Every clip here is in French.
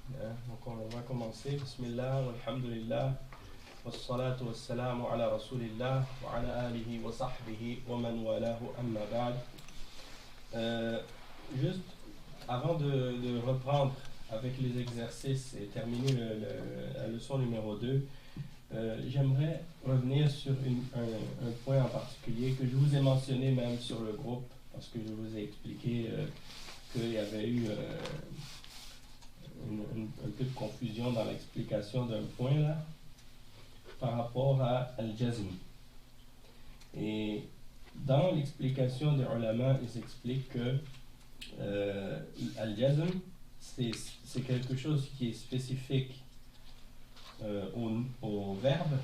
Donc on va commencer. Bismillah, walhamdulillah, wassalatu wassalamu ala rasulillah, wa ala alihi wa sahbihi wa man walahu amma ba'd. Juste avant de reprendre avec les exercices et terminer la leçon numéro 2, j'aimerais revenir sur un point en particulier que je vous ai mentionné même sur le groupe, parce que je vous ai expliqué qu'il y avait eu un peu de confusion dans l'explication d'un point là par rapport à Al-Jazm. Et dans l'explication des ulama, ils expliquent que Al-Jazm, c'est quelque chose qui est spécifique au verbe.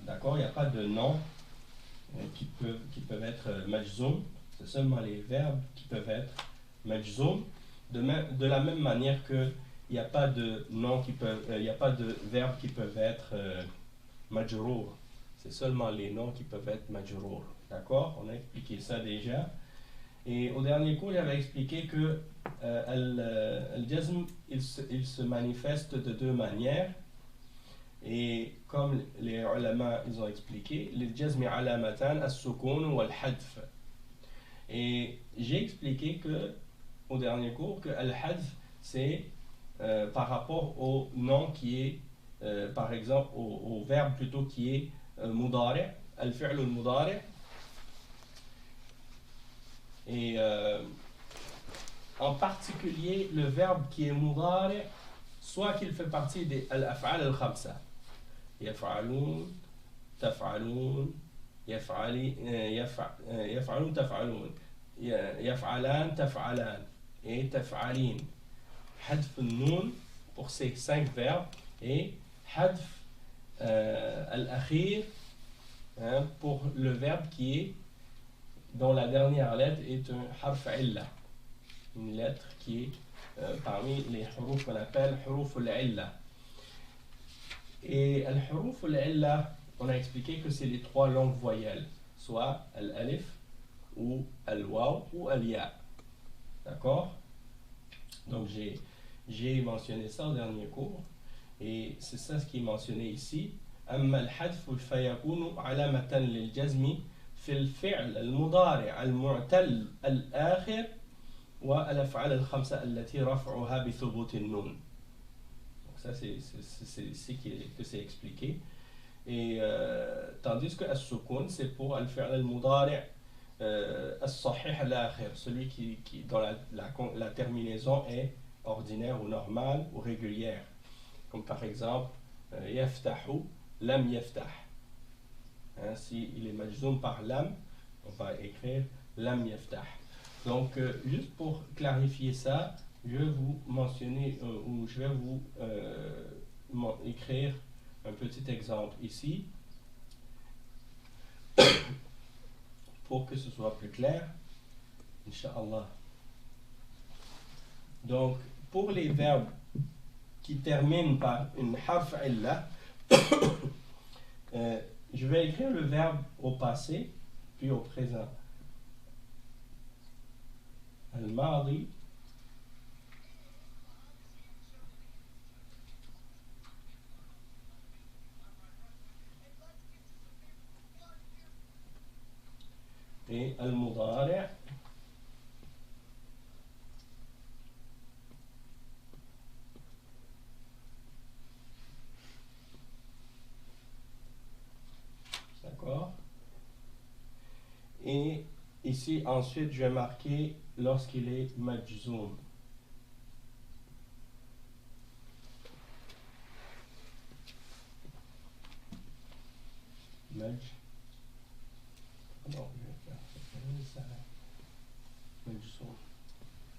D'accord, il n'y a pas de noms qui peuvent être majzoum, c'est seulement les verbes qui peuvent être majzoum. De la même manière qu'il n'y a pas de noms il n'y a pas de verbes qui peuvent être majrour. C'est seulement les noms qui peuvent être majrour. D'accord? On a expliqué ça déjà. Et au dernier cours, j'avais expliqué que Al-Jazm, il se manifeste de deux manières. Et comme les ulama, ils ont expliqué, Al-Jazm alamatan as-sukun wal-hadf. Et j'ai expliqué que au dernier cours que al-hadf c'est par rapport au nom qui est par exemple au verbe plutôt qui est mudari, al-fi'l al-mudari, et en particulier le verbe qui est mudari, soit qu'il fait partie des al-af'al al-khamsa, yaf'alun, taf'alun, yaf'alun, taf'alun, yaf'alan, taf'alan et taf'alin. Hadf al-noun pour ces 5 verbes et hadf al-akhir pour le verbe qui est dont la dernière lettre est un harf illa, une lettre qui est parmi les huruf qu'on appelle huruf al-illa. Et al-huruf al-illa, on a expliqué que c'est les 3 longues voyelles, soit al-alif ou al-waw ou al-ya. D'accord? Donc j'ai mentionné ça au dernier cours et c'est ça ce qui est mentionné ici. أما الحذف فيكون علامة للجزم في الفعل المضارع المعتل الآخر والأفعال الخمسة التي رفعها بثبوت النون. Donc ça c'est ici que c'est expliqué. Et tandis que as-sukun c'est pour al-fi'l al-mudari' as-sahih al-akhir, celui dont la terminaison est ordinaire ou normale ou régulière, comme par exemple yaftahu, lam yaftah. Si il est majzoum par lam, on va écrire lam yaftah. Donc juste pour clarifier ça, je vais vous mentionner ou je vais vous écrire un petit exemple ici pour que ce soit plus clair, Inch'Allah. Donc, pour les verbes qui terminent par une harf illa, je vais écrire le verbe au passé, puis au présent. Al-madi, et al-mudari', d'accord? Et ici, ensuite, je vais marquer lorsqu'il est majzoum. Non, je vais faire ça. Majzoum.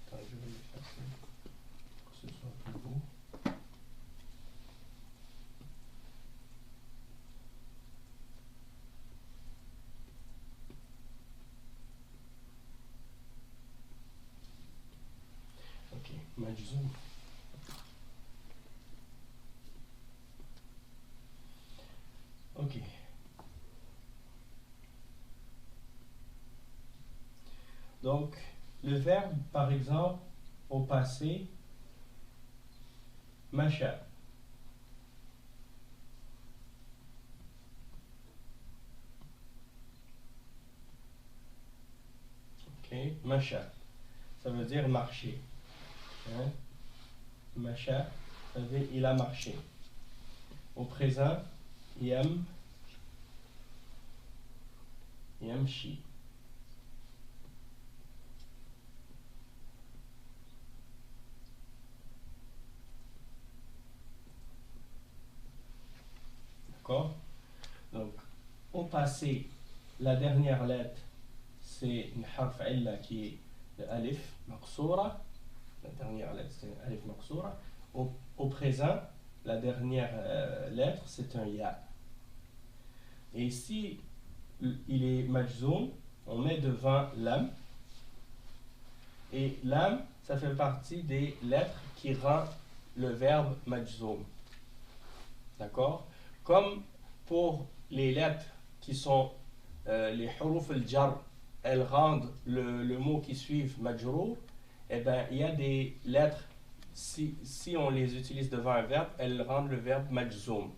Attends, je vais l'effacer pour que ce soit plus beau. Ok, majzoum. Ok. Donc, le verbe, par exemple, au passé, Masha. Ok, Masha. Ça veut dire marcher. Hein? Masha, ça veut dire il a marché. Au présent, yamshi. D'accord? Donc, au passé, la dernière lettre, c'est une harf illa qui est le alif maqsoura. La dernière lettre, c'est un alif maqsoura. Au présent, la dernière lettre, c'est un ya. Et si il est majzoum, on met devant lam. Et lam, ça fait partie des lettres qui rendent le verbe majzoum. D'accord? Comme pour les lettres qui sont les huruf al-jar, elles rendent le mot qui suit majrour, eh bien, il y a des lettres, si on les utilise devant un verbe, elles rendent le verbe majzoum.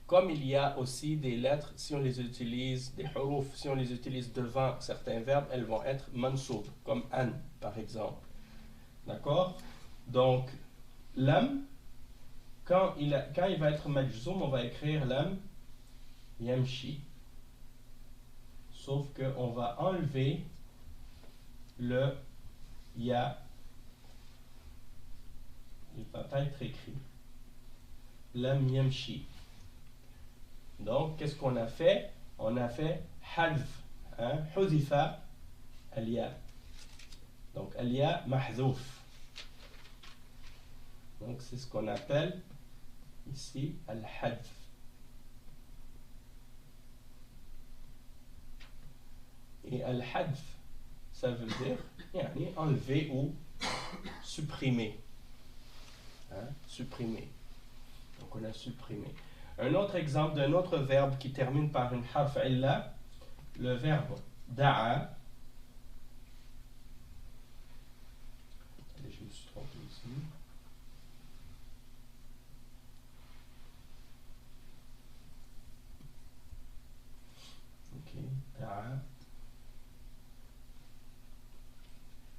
Comme il y a aussi des lettres, si on les utilise, des huruf, si on les utilise devant certains verbes, elles vont être mansoub, comme an, par exemple. D'accord? Donc, lam, quand il va être majzoum, on va écrire lam yamshi. Sauf qu'on va enlever le ya. Il ne va pas être écrit. Lam yamshi. Donc, qu'est-ce qu'on a fait? On a fait hadf. Hudifa al-ya. Donc, al-ya mahdouf. Donc, c'est ce qu'on appelle ici al-hadf. Et al-hadf, ça veut dire enlever ou supprimer. Supprimer. Donc, on a supprimé. Un autre exemple d'un autre verbe qui termine par une harf illa, le verbe da'a. Allez, je me suis trompé ici. Ok, da'a.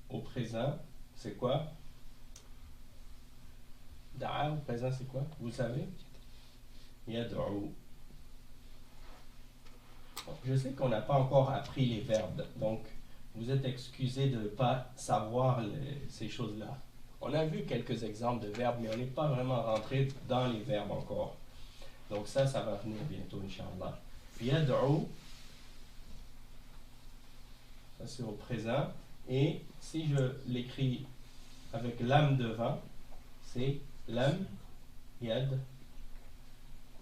Au présent, c'est quoi? Da'a au présent, c'est quoi? Vous savez? Yad'u. Je sais qu'on n'a pas encore appris les verbes, donc vous êtes excusés de ne pas savoir ces choses-là. On a vu quelques exemples de verbes, mais on n'est pas vraiment rentré dans les verbes encore. Donc ça va venir bientôt, Inch'Allah. Yad'u, ça c'est au présent. Et si je l'écris avec lam devant, c'est lam yad'u.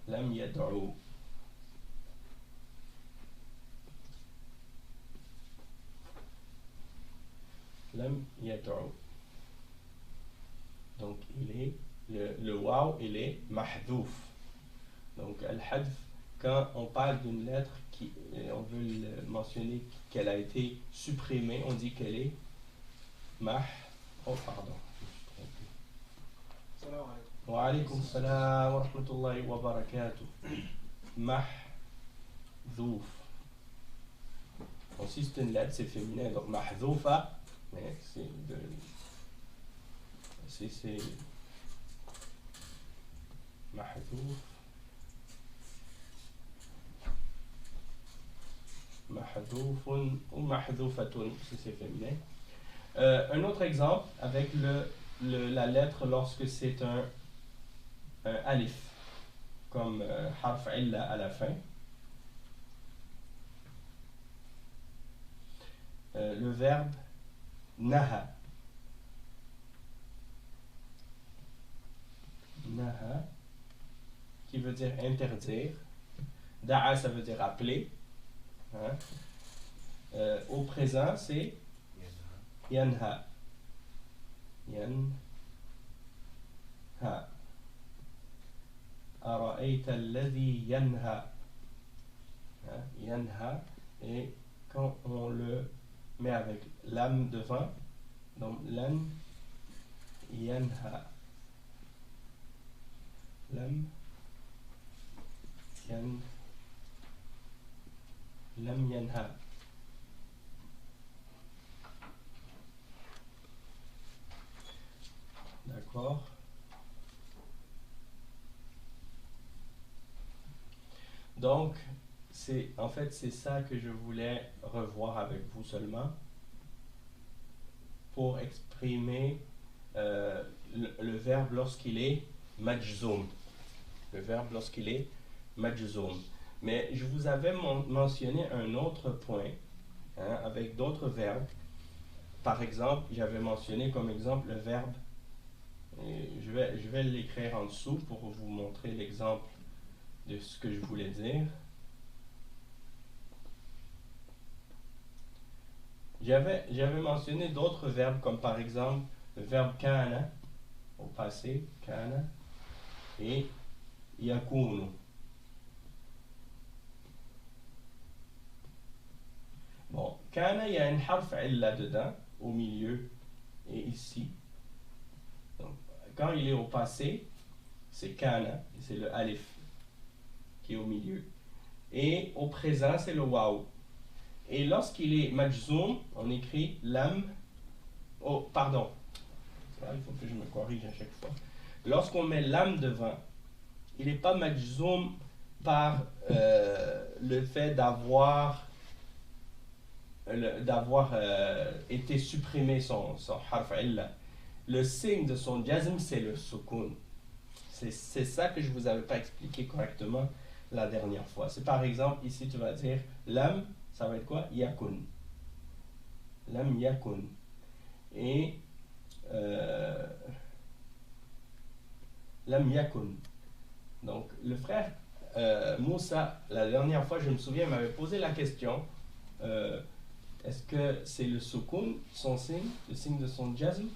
Lam yad'u. Donc le waw, il est mahdouf. Donc al-hadf, quand on parle d'une lettre on veut mentionner qu'elle a été supprimée, on dit qu'elle est oh pardon, je me suis trompé. Wa alaykum salam wa rahmatullahi wa barakatuh. Mahdouf. Donc si c'est une lettre, c'est féminin, donc mahdoufa, mais c'est mahdouf. Mahdoufun ou mahdoufatun, si c'est féminin. Un autre exemple avec la lettre lorsque c'est un alif, comme harf illa à la fin. Le verbe naha. Naha, qui veut dire interdire. Da'a, ça veut dire appeler. Au présent, c'est yanha. Yanha. Ara'ayta alladhi yanha. Yanha. Et quand on le met avec lam devant, donc lam yanha. لم ينهى. D'accord. Donc, en fait, c'est ça que je voulais revoir avec vous seulement pour exprimer le verbe lorsqu'il est majzoum. Le verbe lorsqu'il est majzoum. Mais je vous avais mentionné un autre point avec d'autres verbes. Par exemple, j'avais mentionné comme exemple le verbe, je vais l'écrire en dessous pour vous montrer l'exemple de ce que je voulais dire. J'avais mentionné d'autres verbes comme par exemple le verbe kana au passé, kana, et yakunu. Bon, kana, il y a un harf illa dedans, au milieu et ici. Donc, quand il est au passé, c'est kana, c'est le alif qui est au milieu. Et au présent, c'est le waw. Et lorsqu'il est majzoum, on écrit lam. Oh, pardon. Il faut que je me corrige à chaque fois. Lorsqu'on met lam devant, il n'est pas majzoum par le fait d'avoir été supprimé son harf illa. Le signe de son jazm, c'est le sukun. C'est ça que je ne vous avais pas expliqué correctement la dernière fois. C'est par exemple, ici tu vas dire lam, ça va être quoi? Yakun. Lam yakun. Et lam yakun. Donc le frère Moussa, la dernière fois, je me souviens, m'avait posé la question, est-ce que c'est le sukun, son signe, le signe de son jazm,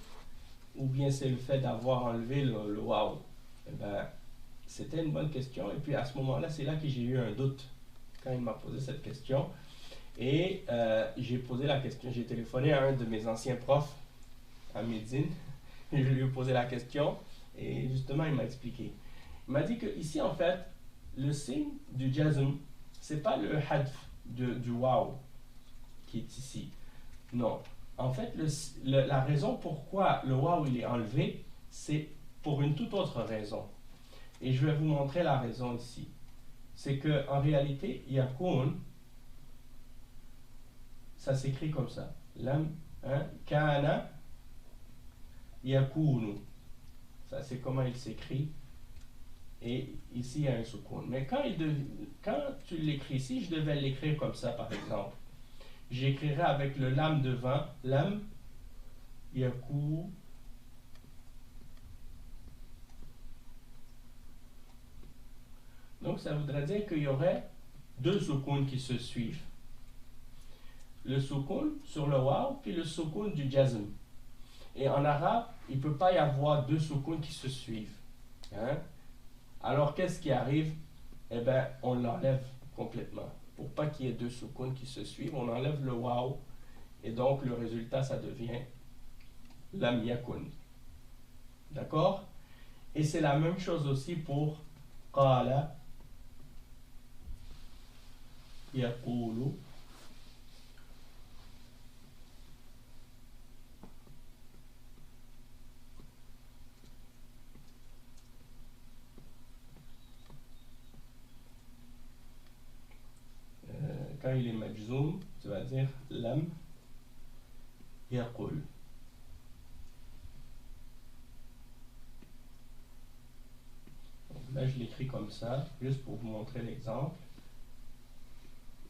ou bien c'est le fait d'avoir enlevé le waw? Eh ben, c'était une bonne question. Et puis à ce moment-là, c'est là que j'ai eu un doute quand il m'a posé cette question. Et j'ai posé la question, j'ai téléphoné à un de mes anciens profs à Médine. Et je lui ai posé la question et justement, il m'a expliqué. Il m'a dit que ici, en fait, le signe du jazm, c'est pas le hadf du waw qui est ici. Non. En fait, la raison pourquoi le waw il est enlevé, c'est pour une toute autre raison. Et je vais vous montrer la raison ici. C'est que en réalité, yakun, ça s'écrit comme ça. Lam, kana, yakunu. Ça, c'est comment il s'écrit. Et ici, il y a un sukun. Mais quand tu l'écris ici, je devais l'écrire comme ça, par exemple. J'écrirai avec le lam devant. Lam, yaku. Donc, ça voudrait dire qu'il y aurait deux sukuns qui se suivent. Le sukun sur le waw, puis le sukun du jazm. Et en arabe, il ne peut pas y avoir deux sukuns qui se suivent. Hein? Alors, qu'est-ce qui arrive? Eh bien, on l'enlève complètement. Pour pas qu'il y ait deux sukuns qui se suivent, on enlève le waw. Et donc, le résultat, ça devient lam yakun. D'accord? Et c'est la même chose aussi pour qala, yaqulu. Quand il est majzoum, tu vas dire lam yaqul. Là, je l'écris comme ça, juste pour vous montrer l'exemple.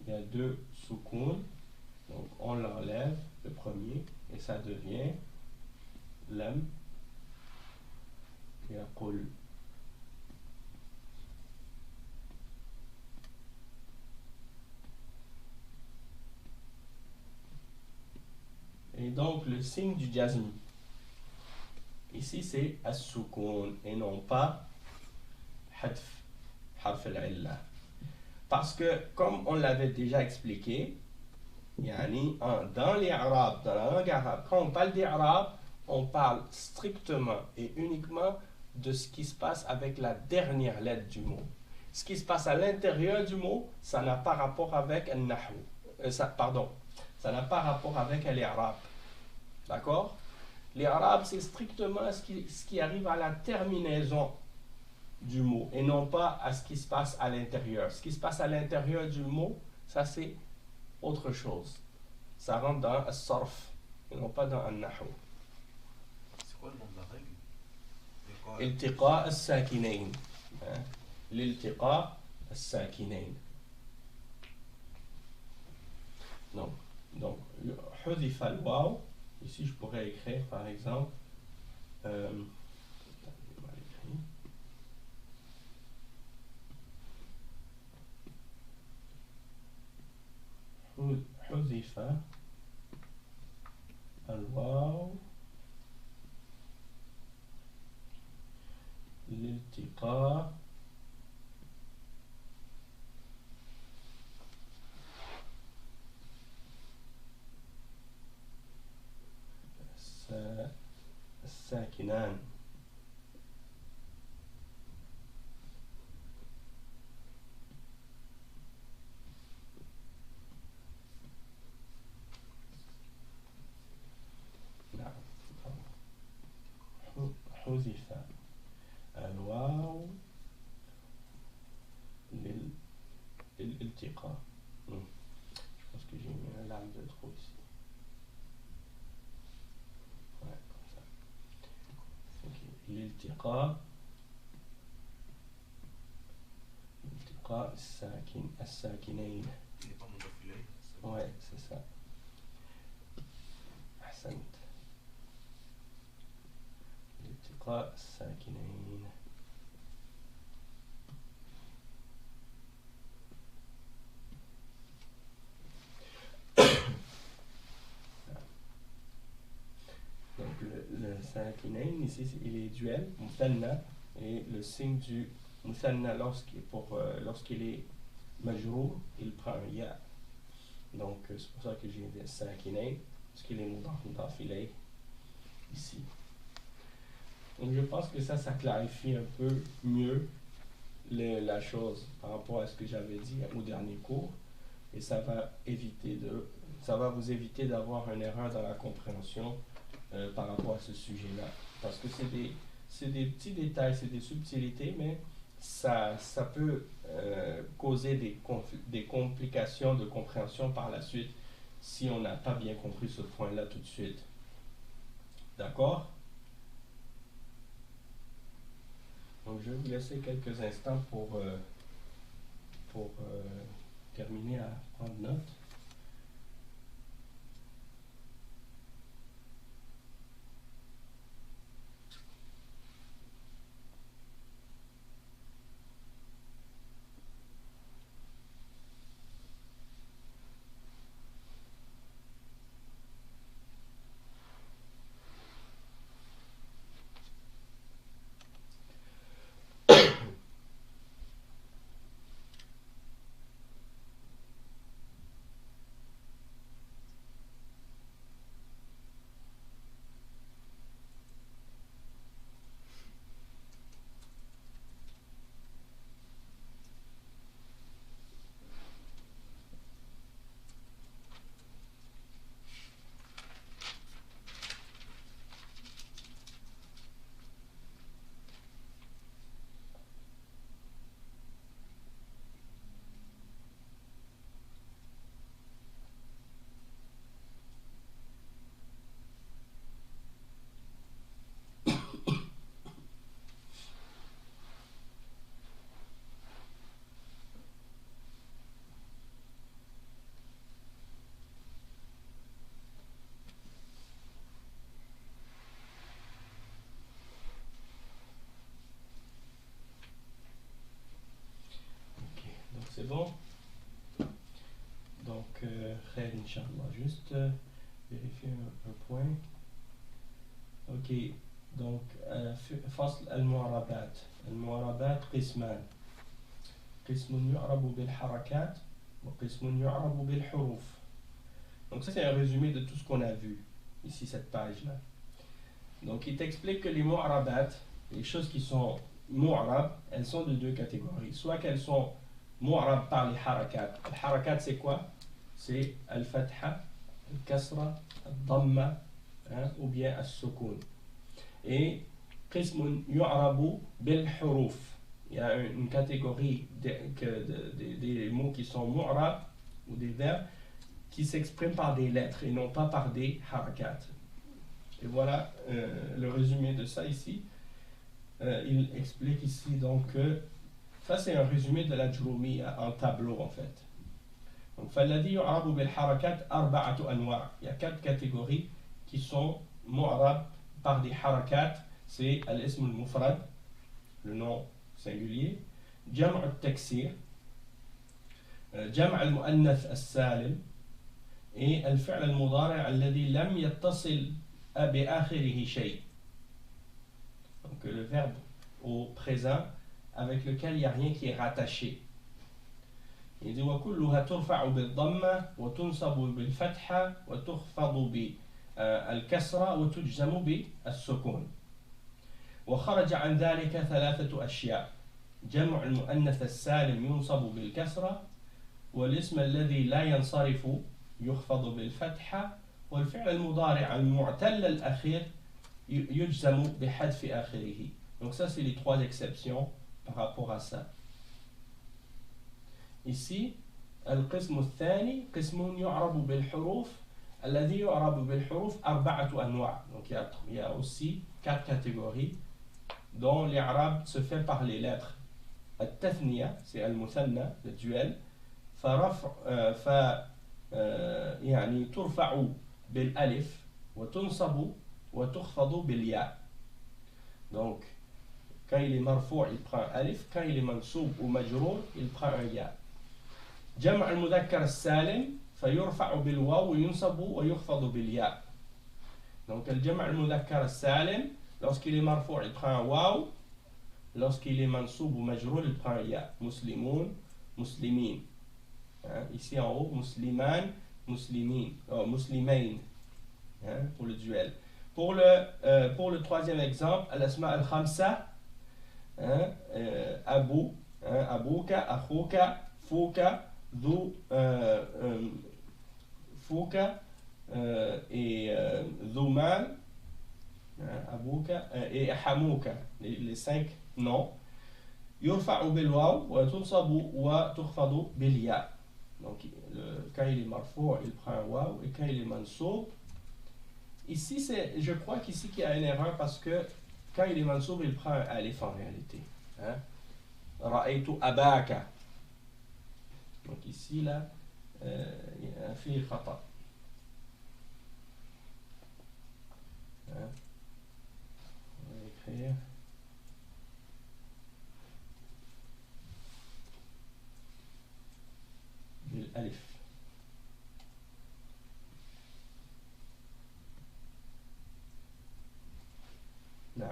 Il y a deux sukuns, donc on l'enlève, le premier, et ça devient lam yaqul. Et donc, le signe du jazm, ici, c'est as-sukun et non pas hadf, harf al-illa. Parce que, comme on l'avait déjà expliqué, dans les arabes, dans la langue arabe, quand on parle des arabes, on parle strictement et uniquement de ce qui se passe avec la dernière lettre du mot. Ce qui se passe à l'intérieur du mot, ça n'a pas rapport avec un nahou. Ça n'a pas rapport avec l'irab. D'accord? L'irab, c'est strictement ce qui arrive à la terminaison du mot et non pas à ce qui se passe à l'intérieur. Ce qui se passe à l'intérieur du mot, ça c'est autre chose. Ça rentre dans un sarf et non pas dans un nahou. C'est quoi le nom de la règle? التقاء الساكنين. الالتقاء الساكنين. Donc, حذف الواو. Ici, je pourrais écrire, par exemple, حذف الواو لالتقاء الساكنان. حذف الواو للالتقاء. Je pense que j'ai mis un lame de trop ici. Ouais, comme ça. Okay. الالتقاء الساكنين. Il n'est pas mon filet. Ouais, c'est ça. أحسنت. الالتقاء الساكنين. Donc le sakinain ici il est duel, muthanna, et le signe du muthanna lorsqu'il est majrour, il prend un ya. Donc c'est pour ça que j'ai dit sakinain, parce qu'il est mudaf ilayh ici. Donc je pense que ça clarifie un peu mieux la chose par rapport à ce que j'avais dit au dernier cours, et ça va vous éviter d'avoir une erreur dans la compréhension par rapport à ce sujet-là. Parce que c'est des petits détails, c'est des subtilités, mais ça peut causer des complications de compréhension par la suite si on n'a pas bien compris ce point-là tout de suite. D'accord? Donc je vais vous laisser quelques instants pour terminer à prendre note. C'est bon? Donc, khair, Inch'Allah. Juste vérifier un point. Ok, donc, فصل المعربات. المعربات قسمان. قسم يعرب بالحركات وقسم يعرب بالحروف. Donc ça c'est un résumé de tout ce qu'on a vu ici, cette page-là. Donc il t'explique que les mu'arabat, les choses qui sont mu'rab, elles sont de deux catégories. Soit qu'elles sont mu'rab par les harakat. Les harakat, c'est quoi? C'est al-fatha, al-kasra, al-damma, ou bien al-sukun. Et qismun yu'rabu bil-huruf. Il y a une catégorie des mots qui sont mu'rab, ou des verbes, qui s'expriment par des lettres et non pas par des harakat. Et voilà le résumé de ça ici. Il explique ici donc que ça c'est un résumé de la Jurumiyya en tableau en fait. Donc فالذي يعرب بالحركات أربعة أنواع. Il y a 4 catégories qui sont mu'rab par des harakat. C'est al-ism al-mufrad, le nom singulier, جمع التكسير, جمع المؤنث السالم, et الفعل المضارع الذي لم يتصل بآخره شيء. Donc le verbe au présent avec lequel il n'y a rien qui est rattaché. Il dit وكلها ترفع بالضمة وتنصب بالفتحة وتخفض بالكسرة وتجزم بالسكون. وخرج عن ذلك 3 أشياء. جمع المؤنث السالم ينصب بالكسرة، والاسم الذي لا ينصرف يخفض بالفتحة، والفعل المضارع المعتل الأخير يجزم بحذف آخره. Donc ça c'est les 3 exceptions par rapport à ça. Ici القسم الثاني قسم يعرب بالحروف. الذي يعرب بالحروف 4 أنواع. Donc il y a aussi 4 catégories dont l'Arab se fait par les lettres. التثنية c'est المثنى, le duel. يعني ترفع بالألف وتنصب وتخفض بالياء. Donc quand il est marfou' il prend alif, quand il est mansoub ou majrour il prend un ya. جمع المذكر السالم فيرفع بالواو وينصب ويخفض بالياء. Donc le جمع المذكر السالم lorsqu'il est marfou' il prend un waw, lorsqu'il est mansoub ou majrour il prend un ya. مسلمون مسلمين. Ici en haut مسلمان مسلمين, مسلمين pour le duel. Pour le troisième exemple, al-asma al-khamsa, Abu, Abuka, Akhuka, Fuka, Dhu, Fuka et Dhuman, Abuka et Hamuka, les 5 noms. Yurfa'u bil waw wa tunsabu wa tukhfadu bil ya. Donc quand il est marfou, il prend un waw, et quand il est mansoub, ici, je crois qu'ici qu'il y a une erreur parce que quand il est mansoub, il prend un alif en réalité. Ra'aytu abaka. Donc ici, là, il y a un fi khata. On va écrire. Alif. Non.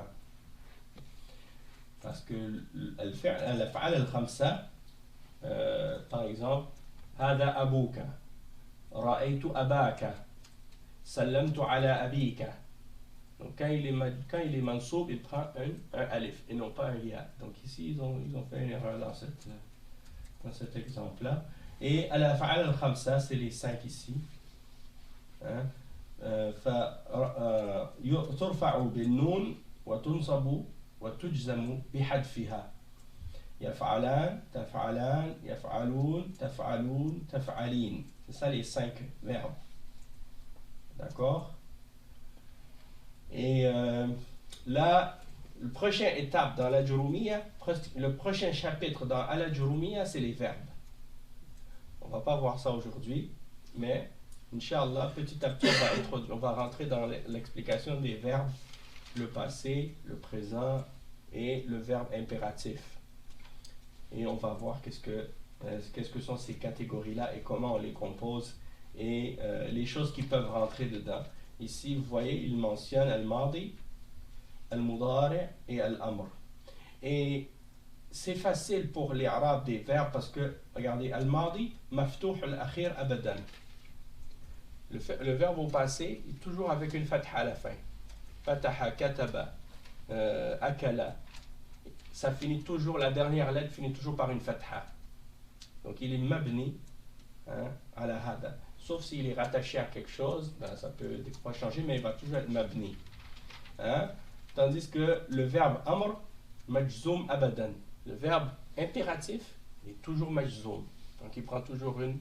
Parce que الأفعال الخمسة par exemple هذا أبوك رأيت أباك سلمت على أبيك. Donc quand il est mansoub, il prend un alif et non pas un ya. Donc ici ils ont fait une erreur dans cet exemple là. Et الأفعال الخمسة c'est les 5 ici. ترفع بالنون وتنصب وتجزم بحذفها. يفعلان تفعلان يفعلون تفعلون تفعلين. C'est ça les 5 verbes. D'accord? Et là, la prochaine étape dans la Jurumiyya, le prochain chapitre dans la Jurumiyya, c'est les verbes. On ne va pas voir ça aujourd'hui, mais Inch'Allah, petit à petit, on va rentrer dans l'explication des verbes, le passé, le présent et le verbe impératif. Et on va voir qu'est-ce que sont ces catégories-là et comment on les compose et les choses qui peuvent rentrer dedans. Ici, vous voyez, il mentionne al-madi, al-mudari et al-amr. Et c'est facile pour les arabes des verbes parce que, regardez, al-madi, maftouh al-akhir abadan. Le verbe au passé est toujours avec une fatha à la fin. Fataha, kataba, akala, ça finit toujours, la dernière lettre finit toujours par une fatha. Donc il est mabni, hein, à la hada. Sauf s'il est rattaché à quelque chose, ben, ça peut des fois changer, mais il va toujours être mabni. Hein? Tandis que le verbe amr, majzoum abadan. Le verbe impératif est toujours majzoum. Donc il prend toujours une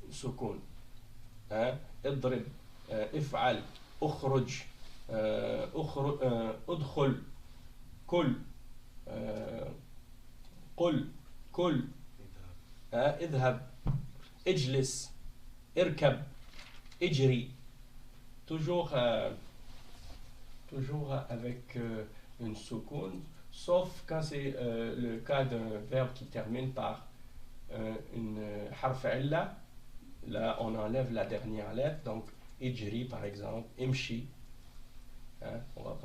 sukun. Hein? Idrib, if'al, ukhruj, udkhul, kul, qul, kul, idhab, ijlis, irkab, ijri. Toujours avec une soukoun, sauf quand c'est le cas d'un verbe qui termine par une harf illa. Là, on enlève la dernière lettre, donc ijri par exemple, imshi. Hein, on va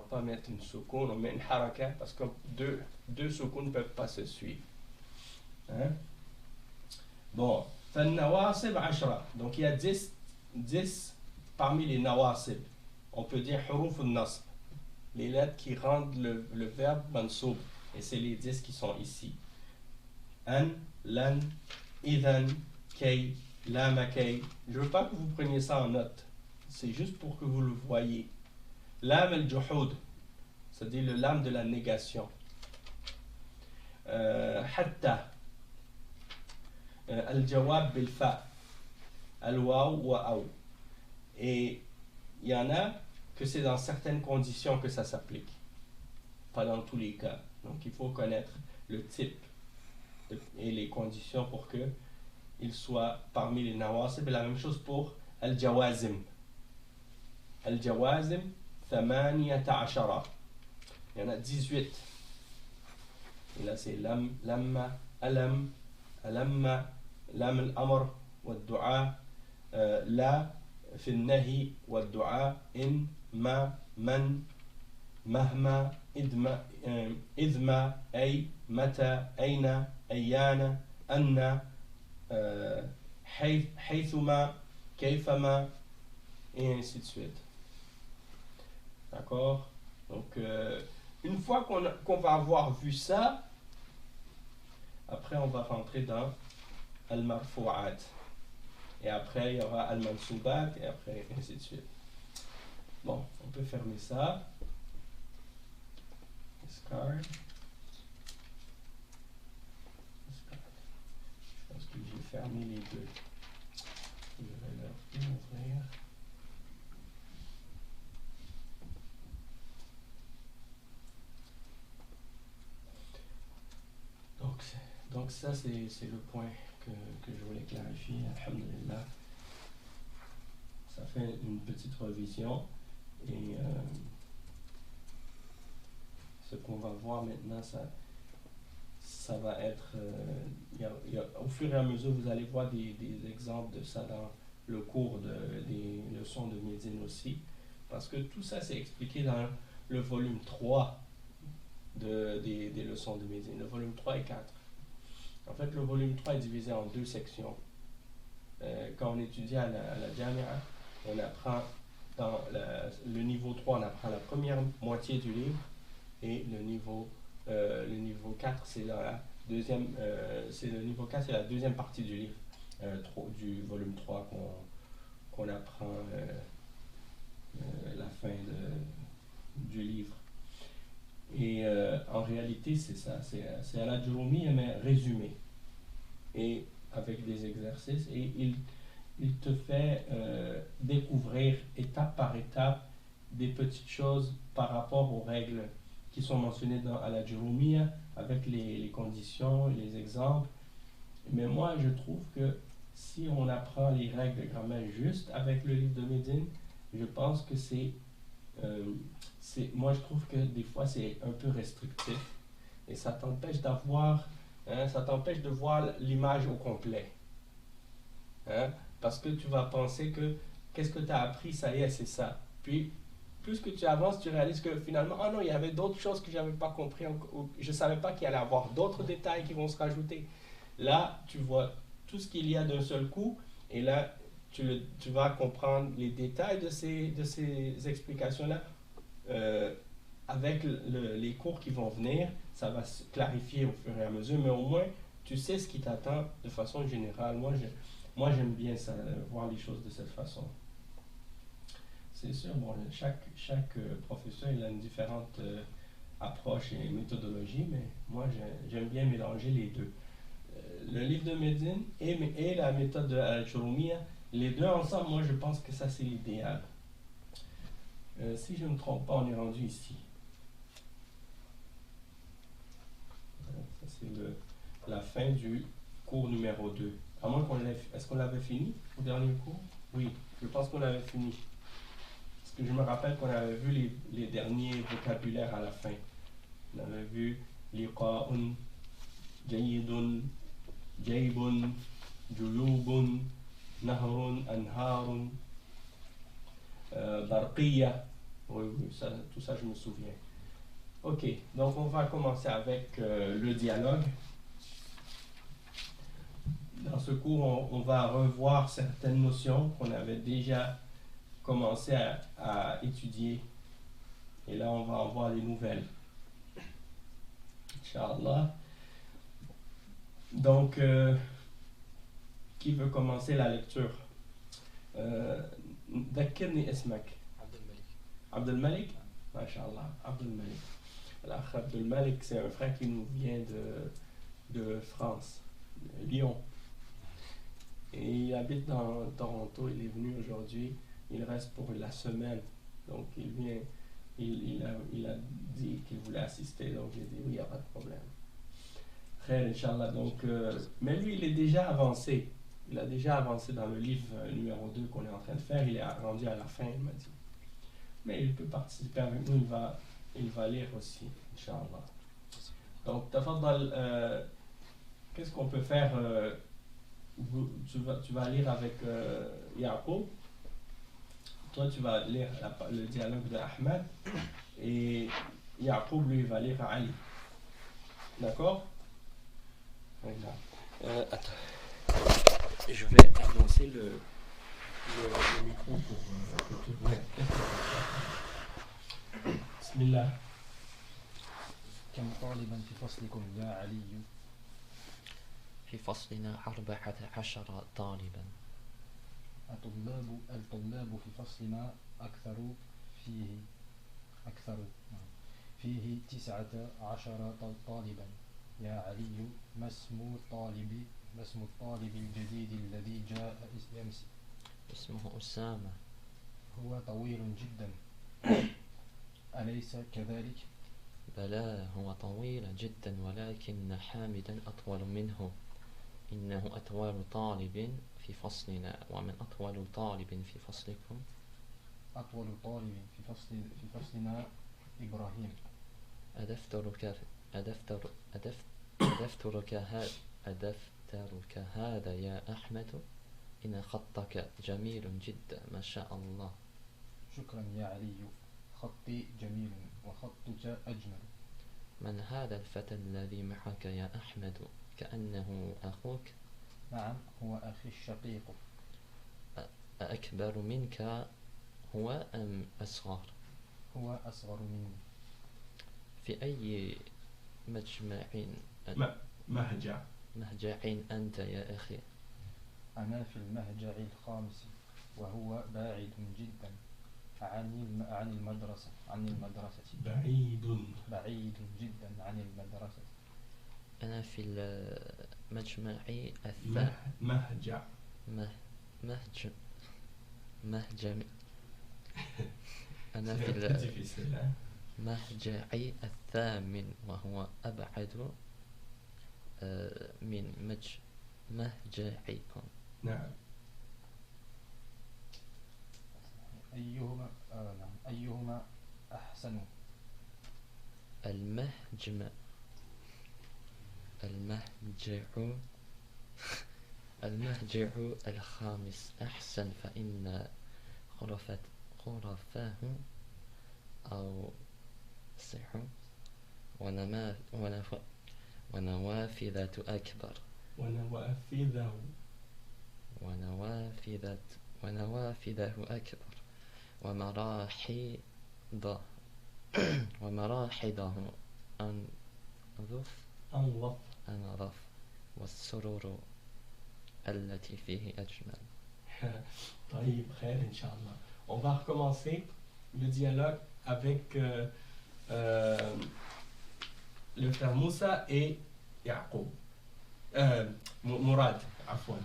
pas mettre une soukoun, on met une haraka parce que deux soukouns ne peuvent pas se suivre. Hein? Bon, فالنواصب 10. Donc il y a 10 parmi les nawasib. On peut dire huruf al-nasb, les lettres qui rendent le verbe mansoub, et c'est les 10 qui sont ici. An, lan, idhan, kay, lama kay. Je veux pas que vous preniez ça en note, c'est juste pour que vous le voyez. Lam al-juhud, c'est-à-dire le lam de la négation. Hatta, al-jawab bil-fa, al-waw wa aw. Et il y en a que c'est dans certaines conditions que ça s'applique, pas dans tous les cas. Donc il faut connaître le type et les conditions pour que il soit parmi les nawasib. Et la même chose pour al-jawazim. Al-jawazim, 18. Il y en a 18. Et là c'est lam, lamma, alam, alamma, lam al-amr, wa du'a, la, في النهي والدعاء إن ما من مهما إذما أي متى أين أيان أن حيثما كيفما et ainsi de suite. D'accord? Donc une fois qu'on va avoir vu ça, après on va rentrer dans al-marfu'at. Et après, il y aura al-mansoubat, et après, ainsi de suite. Bon, on peut fermer ça. Discard. Je pense que j'ai fermé les deux. Je vais leur ouvrir. Donc ça, c'est le point que je voulais clarifier. Alhamdulillah. Ça fait une petite revision. Et ce qu'on va voir maintenant, ça va être... au fur et à mesure, vous allez voir des exemples de ça dans le cours des leçons de médecine aussi. Parce que tout ça, c'est expliqué dans le volume 3 des leçons de médecine. Le volume 3 et 4. En fait, le volume 3 est divisé en 2 sections. Quand on étudie à la Jami'a, on apprend dans le niveau 3, on apprend la première moitié du livre, et le niveau 4, c'est la deuxième, le niveau 4, c'est la deuxième partie du livre, du volume 3 qu'on apprend la fin du livre. Et en réalité, c'est ça, c'est à la Jurumi, mais résumé, et avec des exercices, et il te fait découvrir étape par étape des petites choses par rapport aux règles qui sont mentionnées à la Jurumiyya, avec les conditions, les exemples. Mais moi, je trouve que si on apprend les règles de grammaire juste avec le livre de Médine, je pense que moi je trouve que des fois c'est un peu restrictif, et ça t'empêche ça t'empêche de voir l'image au complet. Hein? Parce que tu vas penser que qu'est-ce que tu as appris, ça y est, c'est ça. Puis plus que tu avances, tu réalises que finalement, oh non, il y avait d'autres choses que je n'avais pas compris, je ne savais pas qu'il y allait avoir d'autres détails qui vont se rajouter. Là, tu vois tout ce qu'il y a d'un seul coup, et là, tu vas comprendre les détails de ces explications-là avec les cours qui vont venir, ça va se clarifier au fur et à mesure, mais au moins, tu sais ce qui t'attend de façon générale. Moi, j'aime bien ça, voir les choses de cette façon. C'est sûr, bon, chaque professeur il a une différente approche et méthodologie, mais moi, j'aime bien mélanger les deux. Le livre de Médine et la méthode de Al-Chouroumia, les deux ensemble, moi, je pense que ça, c'est l'idéal. Si je ne me trompe pas, on est rendu ici. Ça, c'est la fin du cours numéro 2. À moins qu'on l'ait... Est-ce qu'on l'avait fini au dernier cours? Oui, je pense qu'on l'avait fini. Parce que je me rappelle qu'on avait vu les derniers vocabulaires à la fin. On avait vu liqa'un, jayyidun, jaybun, juyubun, nahrun, anharun, barqiyya. Oui, tout ça, je me souviens. Ok, donc on va commencer avec le dialogue. Dans ce cours, on va revoir certaines notions qu'on avait déjà commencé à étudier. Et là, on va en voir les nouvelles. Inch'Allah. Donc, qui veut commencer la lecture? ذكرني اسمك. عبد الملك. ما شاء الله. عبد الملك. Alors, Abdul Malik, c'est un frère qui nous vient de France, de Lyon. Et il habite dans Toronto. Il est venu aujourd'hui. Il reste pour la semaine. Donc, il vient. Il a dit qu'il voulait assister. Donc, j'ai dit oui, il n'y a pas de problème. Khair, Inch'Allah. Donc, mais lui, il est déjà avancé. Il a déjà avancé dans le livre numéro 2 qu'on est en train de faire. Il est rendu à la fin, il m'a dit. Mais il peut participer avec nous. Il va lire aussi, Inch'Allah. Donc, Tafaddal, qu'est-ce qu'on peut faire? Tu vas lire avec Yaqub. Toi, tu vas lire le dialogue de Ahmed. Et Yaqub, lui, va lire Ali. D'accord? Attends. Je vais annoncer le micro pour tout le monde. Bismillah. كم طالبا في فصلكم يا علي؟ في فصلنا 14 طالبا. الطلاب في فصلنا فيه 19 طالبا. يا علي، ما اسم الطالب الجديد الذي جاء أمس؟ اسمه أسامة. هو طويل جدا، أليس كذلك؟ بلى، هو طويل جدا، ولكن حامدا أطول منه. إنه أطول طالب في فصلنا. ومن أطول طالب في فصلكم؟ أطول طالب في فصلنا إبراهيم. أدفترك هذا يا أحمد. إن خطك جميل جدا، ما شاء الله. شكرا يا علي، خطي جميل وخطك أجمل. من هذا الفتى الذي معك يا أحمد؟ كأنه أخوك. نعم، هو أخي الشقيق. أكبر منك هو أم أصغر؟ هو أصغر مني. في أي مهجع أنت يا أخي؟ أنا في المهجع الخامس، وهو بعيد جدا عن المدرسة. بعيد جدا عن المدرسة. أنا في المجمع أنا في المهجع الثامن، وهو أبعد من مهجعكم. نعم. أيهما أحسن؟ المهجع الخامس أحسن، فإن غرفه أوسع ونوافذ أكبر. ونوافذه أكبر، ومراحيض ومراحضه أنظف أنظف. أنظف والسرور التي فيه أجمل. طيب خير Inch'Allah. On va recommencer le dialogue avec le frère Moussa et Yaqub. Mourad, عفوا.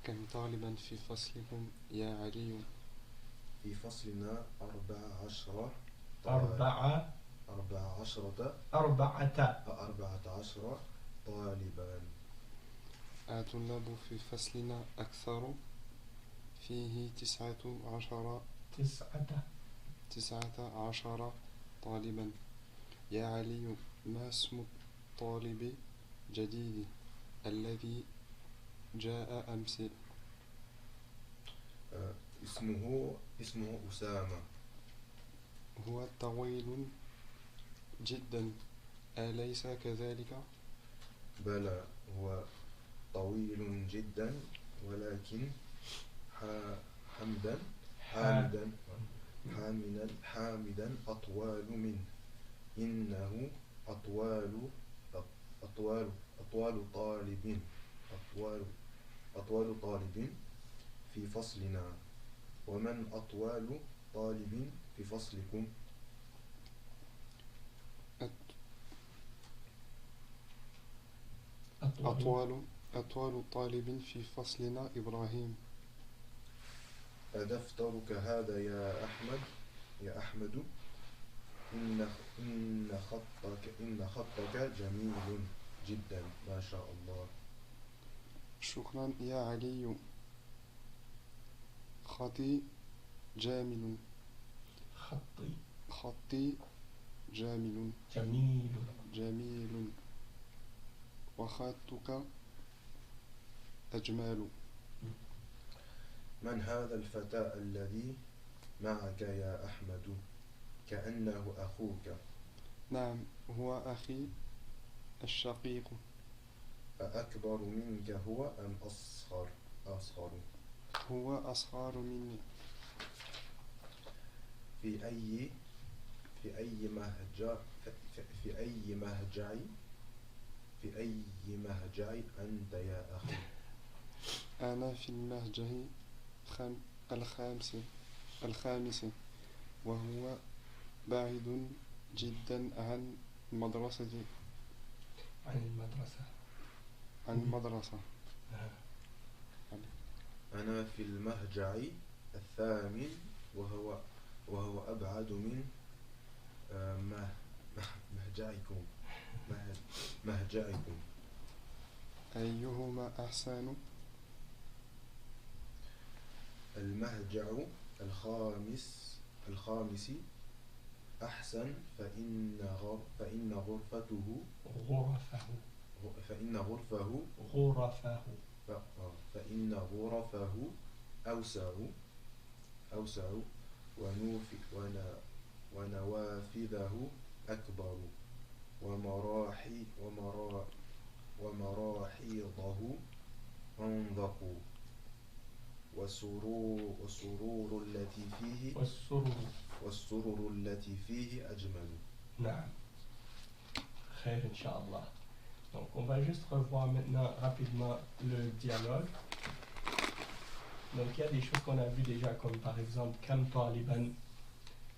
كم طالبا في فصلكم يا علي؟ في فصلنا 14 14 طالبا. الطلاب في فصلنا أكثر، فيه 19 طالبا. يا علي، ما اسم الطالب الجديد الذي جاء أمس؟ اسمه أسامة. هو طويل جدا، أليس كذلك؟ بلى، هو طويل جدا، ولكن حامدا أطول منه. إنه أطول طالب في فصلنا. ومن أطول طالب في فصلكم؟ أطول طالب في فصلنا إبراهيم. أدفترك هذا يا أحمد. إن خطك جميل جدا، ما شاء الله. شكرا يا علي، خطي جميل. جميل. وخطك أجمل. من هذا الفتى الذي معك يا أحمد؟ كأنه أخوك. نعم، هو أخي الشقيق. أأكبر منك هو أم أصغر؟ هو أصغر مني. في أي مهجع أنت يا أخي؟ أنا في المهجع الخامس، وهو بعيد جدا عن المدرسة. أنا في المهجع الثامن، وهو أبعد من مهجعكم. أيهما أحسن؟ المهجع الخامس أحسن، فإن غرفه أوسع، ونوافذه أكبر، ومراحيضه أنظف، والسرور التي فيه أجمل. نعم. خير Inch'Allah. Donc on va juste revoir maintenant rapidement le dialogue. Donc il y a des choses qu'on a vues déjà, comme par exemple Kam Taliban.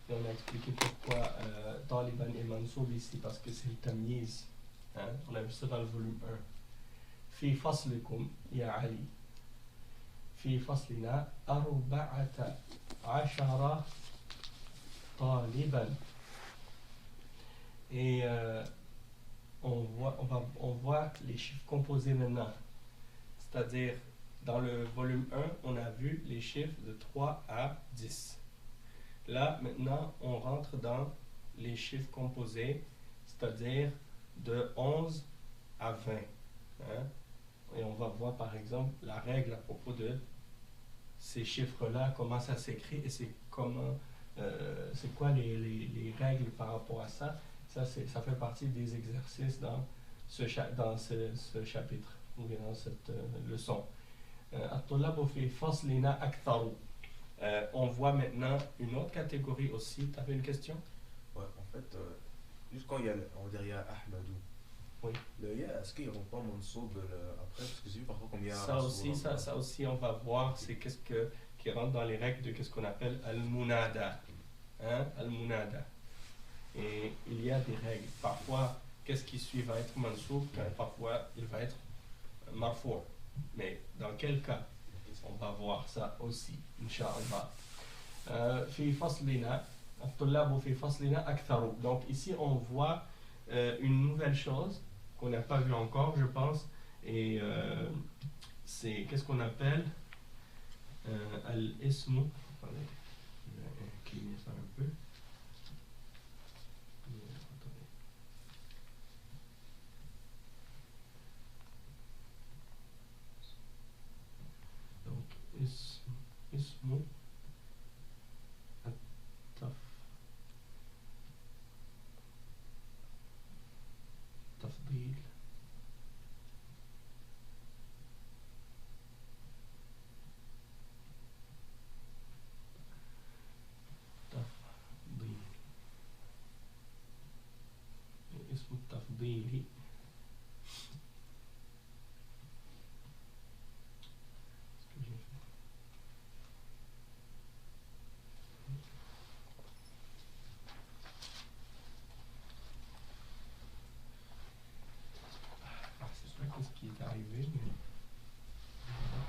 Et on a expliqué pourquoi Taliban est mansoub ici, parce que c'est le tamyiz. Hein? On a vu ça dans le volume 1. Fi faslikum ya Ali. Fi faslina 14 taliban. Et on voit les chiffres composés maintenant. C'est-à-dire, dans le volume 1, on a vu les chiffres de 3 à 10. Là, maintenant, on rentre dans les chiffres composés, c'est-à-dire de 11 à 20. Hein? Et on va voir, par exemple, la règle à propos de ces chiffres-là, comment ça s'écrit et c'est quoi les règles par rapport à ça. Ça fait partie des exercices dans ce chapitre, ou bien dans cette leçon. الطلاب في فصلنا أكثر. On voit maintenant une autre catégorie aussi. Tu avais une question? Ouais, en fait, juste quand il y a, on va dire, il y a Ahmadou. Oui. Le ya, est-ce qu'ils ne rend pas mansoub après? Parce que j'ai vu parfois comme il y a Ça aussi, ça aussi, on va voir, c'est qu'est-ce qui rentre dans les règles de qu'est-ce qu'on appelle al-munada. Hein? Al-munada. Et il y a des règles. Parfois, qu'est-ce qui suit va être mansoub, parfois il va être marfou'. Mais dans quel cas? On va voir ça aussi, Inch'Allah. في فصلنا الطلاب في فصلنا أكثر. Donc ici on voit une nouvelle chose qu'on n'a pas vue encore, je pense, et c'est qu'est-ce qu'on appelle al-ismu. Attendez, je vais incliner ça un peu. Donc ismu التفضيل اسم التفضيل qu'est-ce qui est arrivé, mais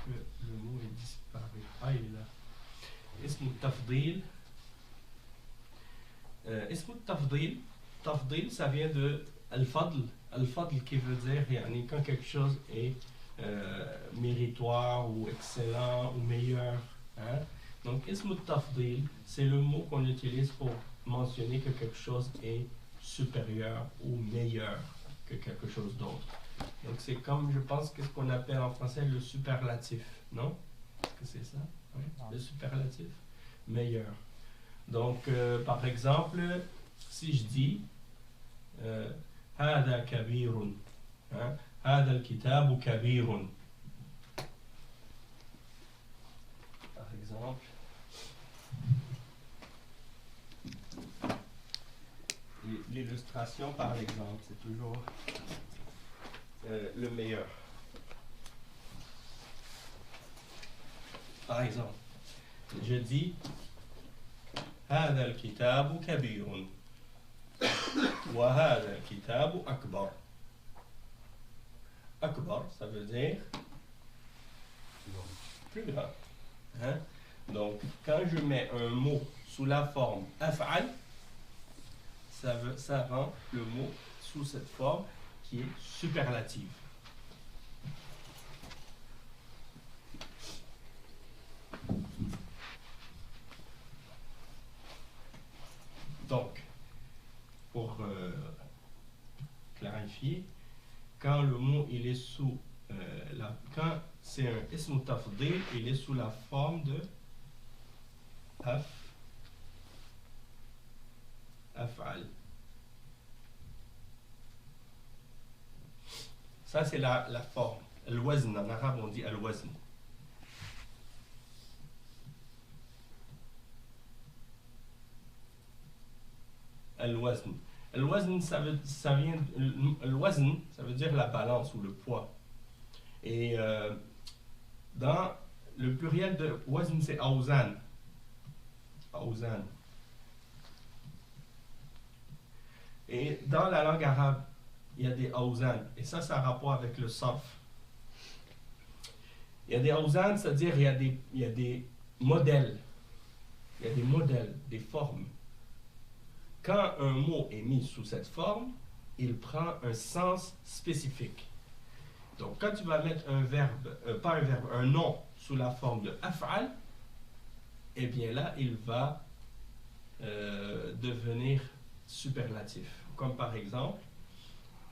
que le mot est disparu. Ah, il est là. اسم التفضيل. اسم التفضيل. Tafdil, ça vient de al-fadl. Al-fadl qui veut dire quand quelque chose est méritoire ou excellent ou meilleur. Hein? Donc, ism al-tafdil, c'est le mot qu'on utilise pour mentionner que quelque chose est supérieur ou meilleur que quelque chose d'autre. Donc, c'est comme, je pense, qu'est-ce qu'on appelle en français le superlatif, non? Est-ce que c'est ça? Oui? Le superlatif? Meilleur. Donc, par exemple, si je dis هذا كبير, هذا الكتاب كبير, par exemple, l'illustration par exemple, c'est toujours le meilleur. Par exemple, je dis هذا الكتاب كبير وهذا الكتاب أكبر. أكبر, ça veut dire plus grand. Hein? Donc, quand je mets un mot sous la forme af'al, ça rend le mot sous cette forme qui est superlative. Donc, pour clarifier, quand le mot il est sous quand c'est un ism tafdil, il est sous la forme de af'al. Ça c'est la forme. Al-wazn, en arabe on dit al-wazn. Al-wazn. Al-wazn, ça veut dire la balance ou le poids. Et dans le pluriel de wazn, c'est awzan. Awzan. Et dans la langue arabe, il y a des awzan. Et ça a rapport avec le sarf. Il y a des awzan, c'est-à-dire il y a des modèles. Il y a des modèles, des formes. Quand un mot est mis sous cette forme, il prend un sens spécifique. Donc, quand tu vas mettre un verbe, un nom sous la forme de af'al, eh bien là, il va devenir superlatif. Comme par exemple,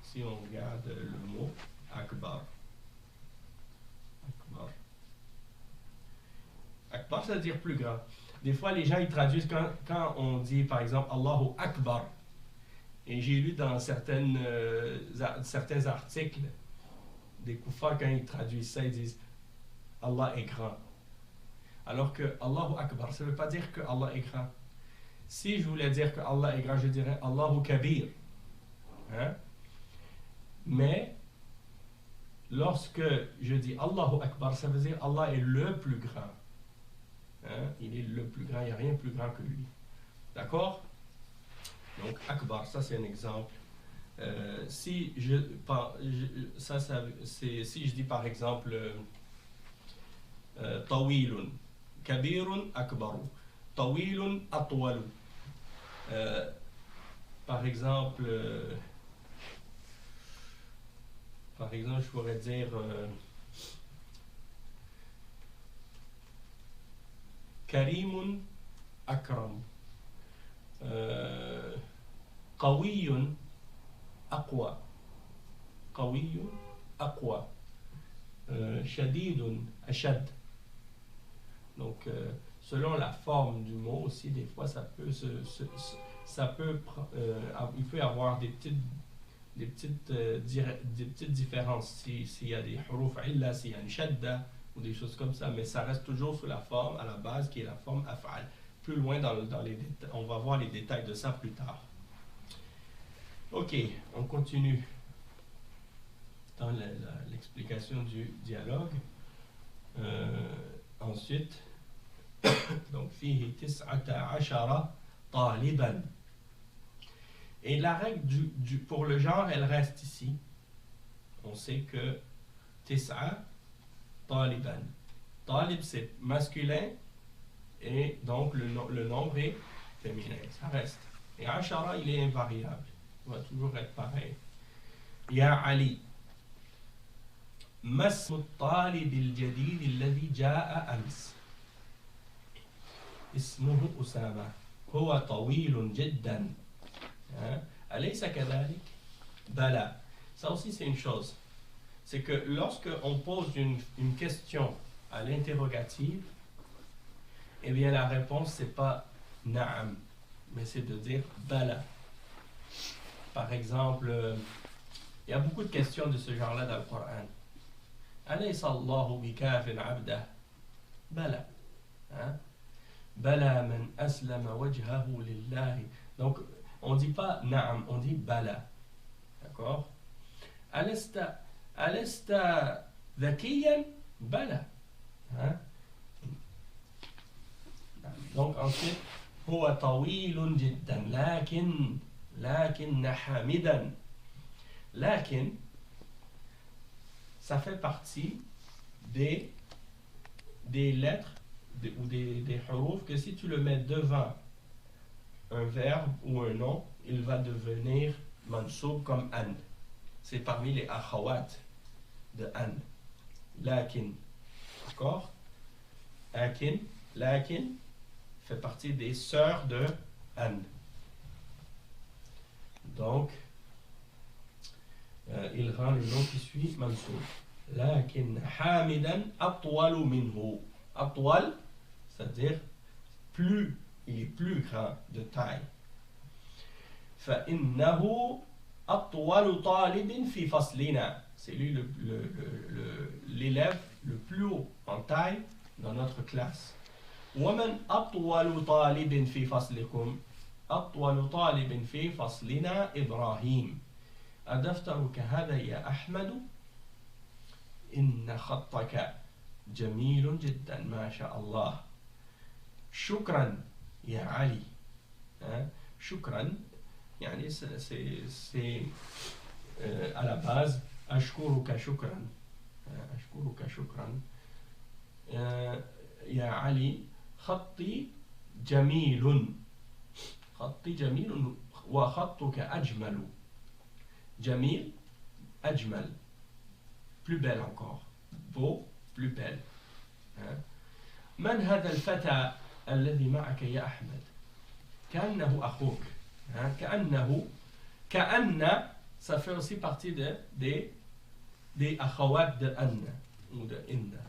si on regarde le mot akbar. Akbar. Akbar, ça veut dire plus grand. Des fois, les gens ils traduisent quand on dit par exemple Allahu Akbar. Et j'ai lu dans certains articles des koufars, quand ils traduisent ça, ils disent Allah est grand. Alors que Allahu Akbar, ça ne veut pas dire que Allah est grand. Si je voulais dire que Allah est grand, je dirais Allahu Kabir. Hein? Mais lorsque je dis Allahu Akbar, ça veut dire Allah est le plus grand. Hein? Il est le plus grand, il n'y a rien de plus grand que lui. D'accord? Donc Akbar, ça c'est un exemple. Si je dis par exemple Tawilun, Kabirun, Akbaru, Tawilun, Atwalu. Par exemple, je pourrais dire Karimun, Akram, Qawiyun, Aqwa, Qawiyun, Aqwa, Shadidun, Ashad. Donc, selon la forme du mot aussi, des fois, il peut y avoir des petites différences. S'il y a des huruf illa, s'il y a une shadda, ou des choses comme ça, mais ça reste toujours sous la forme, à la base, qui est la forme af'al. Plus loin dans les détails, on va voir les détails de ça plus tard. Ok, on continue dans l'explication du dialogue. Ensuite, donc, fihi tis'ata ashara taliban. Et la règle pour le genre, elle reste ici. On sait que tis'a taliban. Talib, c'est masculin, et donc le nombre est féminin. Ça reste. Et ashara, il est invariable. Il va toujours être pareil. Ya Ali. ما اسم الطالب الجديد الذي جاء أمس؟ اسمه أسامة. هو طويل جدا. أليس كذلك؟ بلى. Ça aussi c'est une chose. C'est que lorsque on pose une question à l'interrogative, eh bien la réponse c'est pas na'am, mais c'est de dire bala. Par exemple, il y a beaucoup de questions de ce genre-là dans le Coran. أليس الله بكاف عبده؟ بلى. بلى من أسلم وجهه لله. Donc, on ne dit pas na'am, on dit bala. D'accord? ألست ذكيا؟ بلى. Donc, ensuite, هو طويل جدا لكن حامدا. لكن ça fait partie des lettres ou des huruf que si tu le mets devant un verbe ou un nom, il va devenir mansoub comme an. C'est parmi les akhawat de an. Lakin. D'accord? Lakin fait partie des sœurs de an. Donc, il rend le nom qui suit mansoub. Lakin hamidan atwalu minhu. Atwal, c'est-à-dire plus, il est plus grand de taille. فإنه أطول طالب في فصلنا. C'est lui l'élève le plus haut en taille dans notre classe. ومن أطول طالب في فصلكم؟ أطول طالب في فصلنا إبراهيم. أدفترك هذا يا أحمد؟ إن خطك جميل جدا ما شاء الله. شكرا يا علي. شكرا يعني c'est à la base أشكرك شكرا. أشكرك شكرا يا علي. خطي جميل. خطي جميل وخطك أجمل. Jamil, Ajmal, plus belle encore. Beau, plus belle. من هذا الفتى الذي معك يا أحمد؟ كأنه أخوك. كأن, ça fait aussi partie des akhawat de anna ou de inna.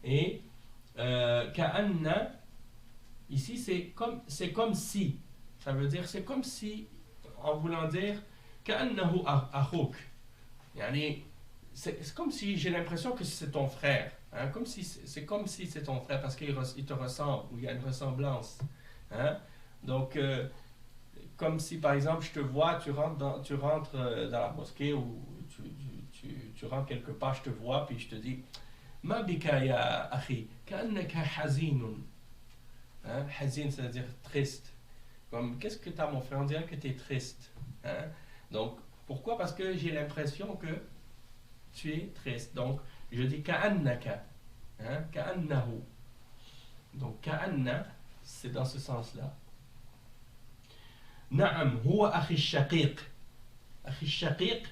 Et كأن, ici c'est comme si. Ça veut dire c'est comme si, en voulant dire كأنه أخوك. يعني c'est comme si j'ai l'impression que c'est ton frère. Hein, c'est comme si c'est ton frère parce qu'il te ressemble ou il y a une ressemblance. Hein? Donc, comme si par exemple je te vois, tu rentres dans la mosquée ou tu rentres quelque part, je te vois, puis je te dis Ma bika ya akhi, ka'annaka hazinun. Hein? Hazin, c'est-à-dire triste. Comme, qu'est-ce que tu as, mon frère? On dirait que tu es triste. Hein? Donc, pourquoi? Parce que j'ai l'impression que tu es triste. Donc, je dis ka'annaka. Hein? Ka'annahu. Donc, ka'anna, c'est dans ce sens-là. Na'am, huwa akhi shaqiq. Akhi shaqiq,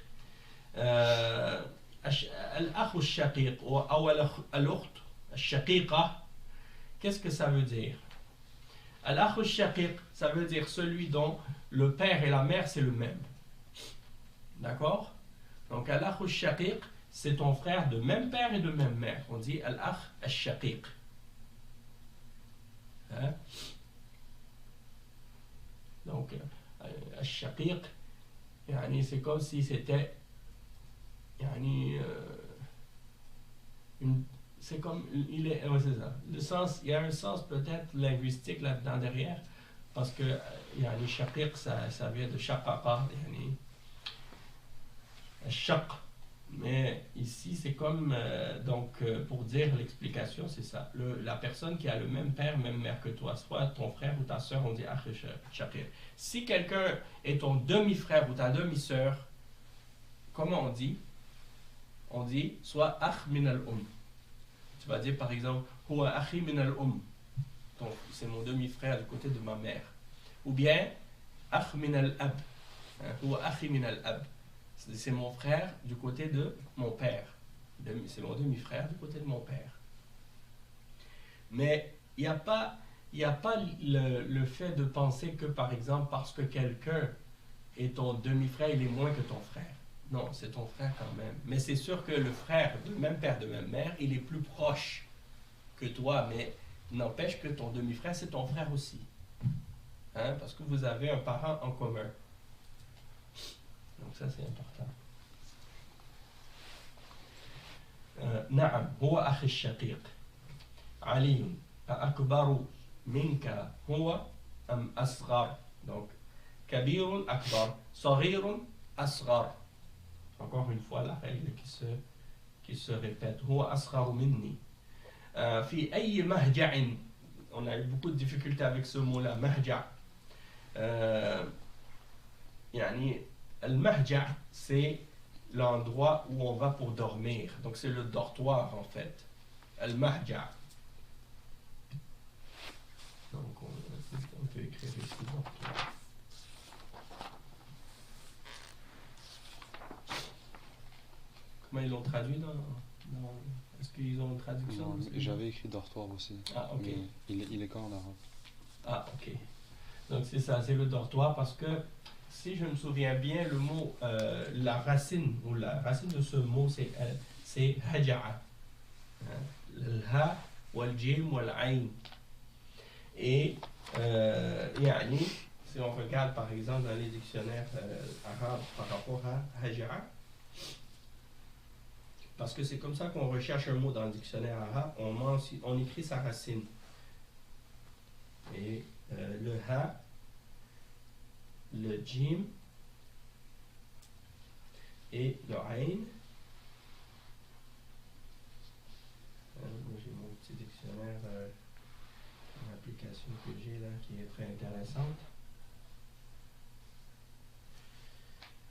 الأخ الشقيق أو الأخت الشقيقة, qu'est-ce que ça veut dire? Al-akh al-shaqiq, ça veut dire celui dont le père et la mère c'est le même. D'accord? Donc al-akh al-shaqiq, c'est ton frère de même père et de même mère. On dit al-akh al-shaqiq. Hein? Donc al-shaqiq, c'est comme si c'était c'est comme ouais, c'est ça. Le sens, il y a un sens peut-être linguistique là-dedans derrière, parce que shaqiq, ça vient de shaqaqa, shaq. Mais ici c'est comme pour dire l'explication, c'est ça. La personne qui a le même père, même mère que toi, soit ton frère ou ta soeur, on dit akh shaqiq. Si quelqu'un est ton demi-frère ou ta demi-sœur, comment on dit? On dit soit akh min al-um. Tu vas dire par exemple huwa akhi min al-um. Donc c'est mon demi-frère du côté de ma mère. Ou bien akh min al-ab. Huwa akhi min al-ab. C'est mon frère du côté de mon père. C'est mon demi-frère du côté de mon père. Mais il n'y a pas le fait de penser que par exemple parce que quelqu'un est ton demi-frère, il est moins que ton frère. Non, c'est ton frère quand même. Mais c'est sûr que le frère de même père, de même mère, il est plus proche que toi, mais n'empêche que ton demi-frère, c'est ton frère aussi. Hein? Parce que vous avez un parent en commun. Donc ça, c'est important. نعم هو أخي الشقيق علي أكبر منك هو أم أصغر. Donc كبير أكبر صغير أصغر. Encore une fois, la règle qui se répète. هو أصغر مني. في أي مهجع. On a eu beaucoup de difficultés avec ce mot-là. مهجع. المهجع, c'est l'endroit où on va pour dormir. Donc c'est le dortoir en fait. المهجع. Donc on peut écrire ici dortoir. Comment ils l'ont traduit dans est-ce qu'ils ont une traduction? Non, j'avais écrit dortoir aussi. Ah, ok. Mais il est qu'en arabe. Ah, ok. Donc c'est ça, c'est le dortoir parce que si je me souviens bien, le mot, la racine de ce mot c'est haja'a. Le ha, wal jim, wal ayn. Et si on regarde par exemple dans les dictionnaires arabes par rapport à haja'a, parce que c'est comme ça qu'on recherche un mot dans le dictionnaire arabe, on écrit sa racine. Et le ha, le jim et le ayn. J'ai mon petit dictionnaire, une application que j'ai là qui est très intéressante.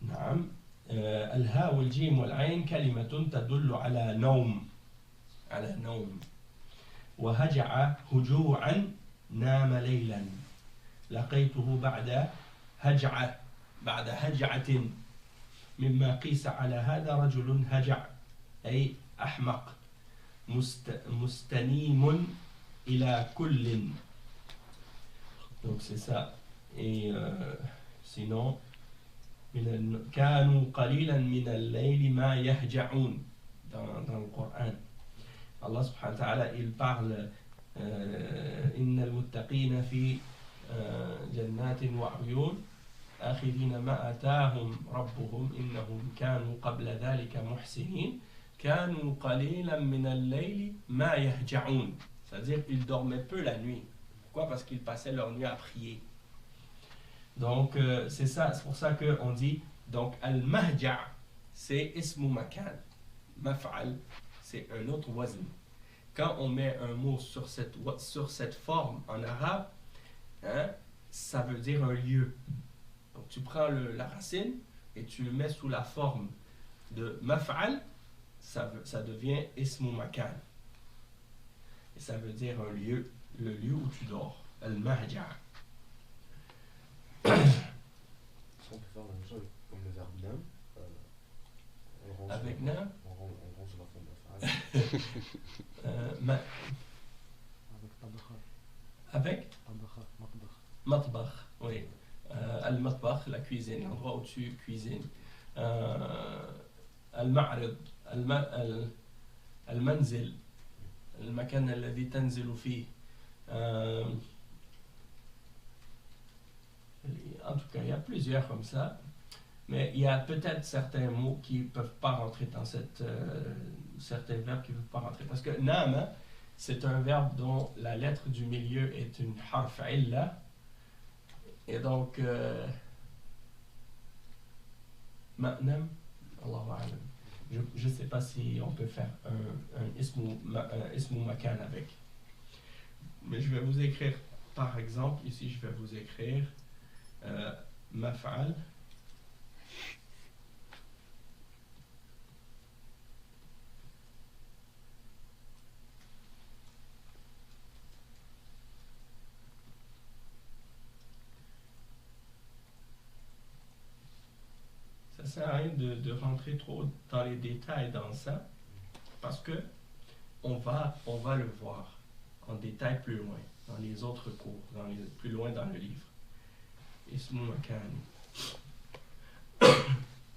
نعم. الهاء والجيم والعين كلمة تدل على نوم وهجع هجوعا نام ليلا لقيته بعد هجعة مما قيس على هذا رجل هجع أي أحمق مستنيم إلى كل. Donc c'est ça. Et sinon كانوا قليلا من الليل ما يهجعون dans le Coran. Allah subhanahu wa ta'ala, il parle إن المتقين في جنات وعيون آخذين ما آتاهم ربهم إنهم كانوا قبل ذلك محسنين. كانوا قليلا من الليل ما يهجعون. C'est-à-dire ils dormaient peu la nuit. Pourquoi? Parce qu'ils passaient leur nuit à prier. Donc c'est ça, c'est pour ça qu'on dit donc al-mahja' c'est ismu makan. Maf'al c'est un autre wazn. Quand on met un mot sur cette forme en arabe, hein, ça veut dire un lieu. Donc tu prends la racine et tu le mets sous la forme de maf'al, ça devient ismu makan. Et ça veut dire un lieu, le lieu où tu dors. Al-mahja'. Est-ce qu'on peut faire la même chose comme le verbe nam? Avec nam? On rend sur la forme de phrase. Avec tabakha. Avec Tabakha, matbakh. matbakh, oui. Al-matbakh, la cuisine, l'endroit où tu cuisines. Al-ma'rid, al-manzil, المكان الذي تنزل فيه. En tout cas, il y a plusieurs comme ça, mais il y a peut-être certains mots qui ne peuvent pas rentrer dans certains verbes qui ne peuvent pas rentrer. Parce que nama, c'est un verbe dont la lettre du milieu est une harf illa. Et donc, ma'nam, Allahu a'lam. Je ne sais pas si on peut faire un ismu makan avec. Mais je vais vous écrire, par exemple, ici je vais vous écrire maf'al. Ça ne sert à rien de rentrer trop dans les détails dans ça, parce que on va le voir en détail plus loin, dans les autres cours, plus loin dans le livre. Ismu makan.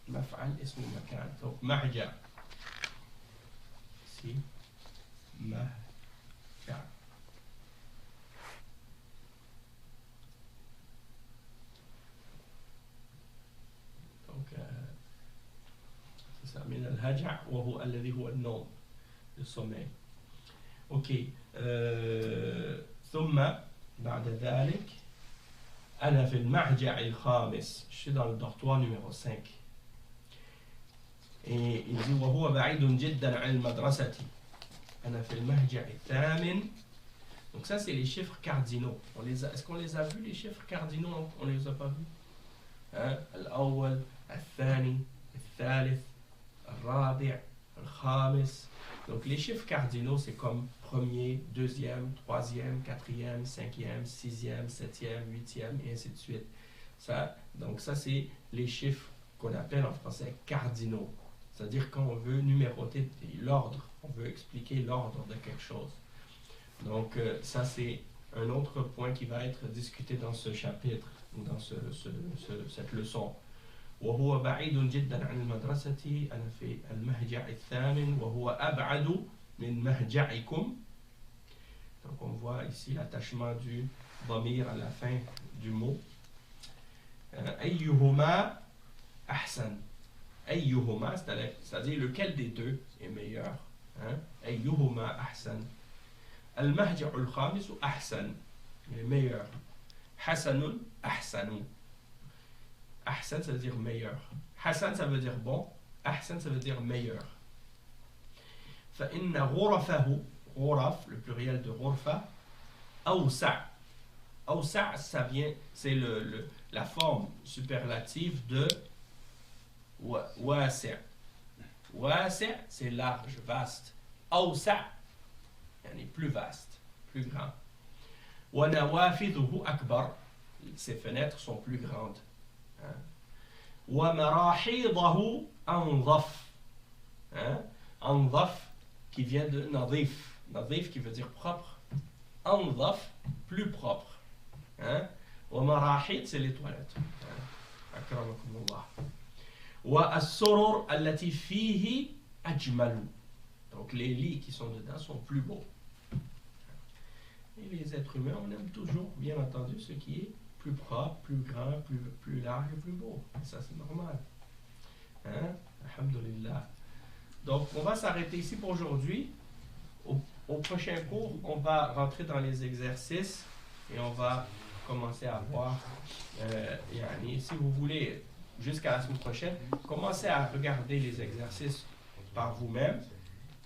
Maf'al ismu makan. Donc, mahja. Ici. Mahja. Donc, c'est ça. من الهجع وهو الذي هو النوم, le sommeil. Ok. ثم بعد ذلك أنا في المهجع الخامس. Je suis dans le dortoir numéro 5. Et il dit وهو بعيد جدا عن المدرسة. أنا في المهجع الثامن. Donc ça c'est les chiffres cardinaux. Est-ce qu'on les a vus les chiffres cardinaux? On les a pas vus. الأول الثاني الثالث الرابع الخامس. Donc les chiffres cardinaux c'est comme premier, deuxième, troisième, quatrième, cinquième, sixième, septième, huitième, et ainsi de suite. Donc ça, c'est les chiffres qu'on appelle en français cardinaux. C'est-à-dire quand on veut numéroter l'ordre, on veut expliquer l'ordre de quelque chose. Donc ça, c'est un autre point qui va être discuté dans ce chapitre, ou dans cette leçon. وهو بعيد جدا عن المدرسة. أنا في المهجع الثامن وهو أبعد من مهجعكم. Donc on voit ici l'attachement du dhamir à la fin du mot. أيهما أحسن. أيهما, c'est-à-dire lequel des deux est meilleur. أيهما أحسن. المهجع الخامس أحسن, le meilleur. حسن أحسن. Ahsan, ça veut dire meilleur. Hassan, ça veut dire bon. Ahsan, ça veut dire meilleur. فإن غرفه, غرف, le pluriel de غرفة, أوسع. أوسع, ça vient, c'est la forme superlative de واسع. واسع, c'est large, vaste. أوسع, يعني plus vaste, plus grand. ونوافذه أكبر, ses fenêtres sont plus grandes. ومراحيضه أنظف. أنظف qui vient de nadif. Nadif qui veut dire propre. أنظف, plus propre. ومراحيض c'est les toilettes. أكرمكم الله. والسرر التي فيه أجمل. Donc les lits qui sont dedans sont plus beaux. Et les êtres humains, on aime toujours, bien entendu, ce qui est plus propre, plus grand, plus large et plus beau. Et ça, c'est normal. Alhamdulillah. Donc, on va s'arrêter ici pour aujourd'hui. Au prochain cours, on va rentrer dans les exercices et on va commencer à voir, si vous voulez, jusqu'à la semaine prochaine, commencez à regarder les exercices par vous-même.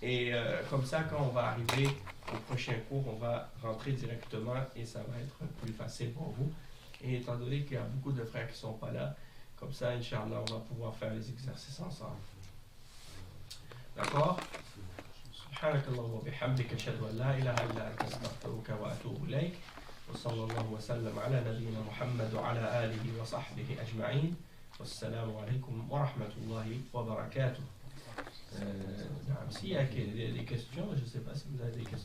Et comme ça, quand on va arriver au prochain cours, on va rentrer directement et ça va être plus facile pour vous. Et étant donné qu'il y a beaucoup de frères qui ne sont pas là, comme ça, Inch'Allah, on va pouvoir faire les exercices ensemble. D'accord? سبحانك اللهم وبحمدك أشهد أن لا إله إلا أنت أستغفرك وأتوب إليك وصلى الله وسلم على نبينا محمد وعلى آله وصحبه أجمعين والسلام عليكم ورحمة الله وبركاته. S'il y a des questions, je ne sais pas si vous avez des questions.